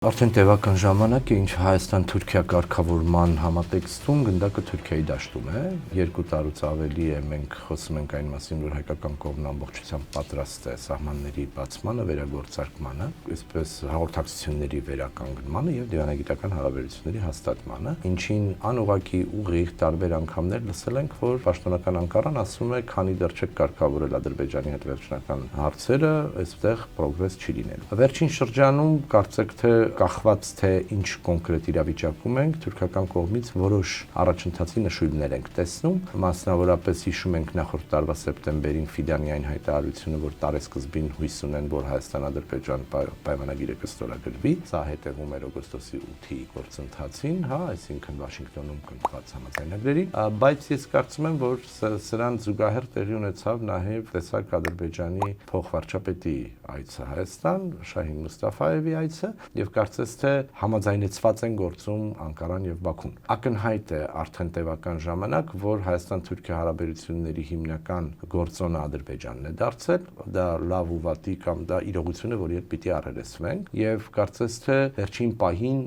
Արդեն տևական ժամանակ է, ինչ Հայաստան-Թուրքիա կարգավորման համատեքստում գնդակը Թուրքիայի դաշտում է։ 2 տարուց ավելի է մենք խոսում ենք այն մասին, որ հայկական կողմն ամբողջությամբ պատրաստ է սահմանների բացմանը, վերագործարկմանը, այսպես հաղորդակցությունների վերականգնմանը եւ դիվանագիտական հարաբերությունների հաստատմանը, ինչին անուղղակի ուղիղ տարբեր անգամներ լսել ենք, որ պաշտոնական Անկարան ասում է, քանի դեռ չեք կարգավորել Ադրբեջանի հետ վերջնական հարցերը, այստեղ պրոգրես չի լինելու։ Վերջին շրջանում կարծեք թե կախված թե ինչ կոնկրետ իրավիճակում ենք, թուրքական կողմից որոշ առաջընթացի նշույլներ ենք տեսնում, մասնավորապես հիշում ենք նախորդ տարվա սեպտեմբերին Ֆիդանյային հայտարարությունը, որ տարեսկզբին հույս ունեն, որ Հայաստան-Ադրբեջան պայմանագիրը կստորագրվի, սա հետևում էր օգոստոսի 8-ի գործընթացին, այսինքն Վաշինգտոնում կնքված համաձայնագրերի, բայց ես կարծում եմ, որ սրան զուգահեռ տեղի ունեցավ նաև տեսակ Ադրբեջանի փոխվարչապետի այցը Հայաստան, Շահին Մուստաֆայևի այցը, եւ կարծես թե համաձայնեցված են գործում Անկարան եւ Բաքուն։ Ակնհայտ է արդեն տևական ժամանակ, որ Հայաստան-Թուրքիա հարաբերությունների հիմնական գործոնը Ադրբեջանն է դարձել, դա լավ ու վատի կամ դա իրողություն է, որ երբ պիտի առերեսվենք, եւ կարծես թե վերջին պահին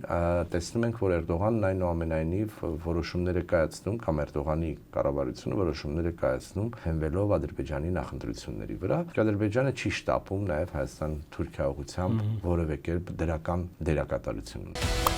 տեսնում ենք, որ Էրդողանն այնուամենայնիվ որոշումներ է կայացնում կամ Էրդողանի կառավարությունը որոշումներ է կայացնում հենվելով Ադրբեջանի նախընտրությունների վրա։ Ադրբեջանը չի շտապում նաեւ Հայաստան-Թուրքիա ուղղությամբ որևէ կերպ դրական դերակատարություն ունենալ։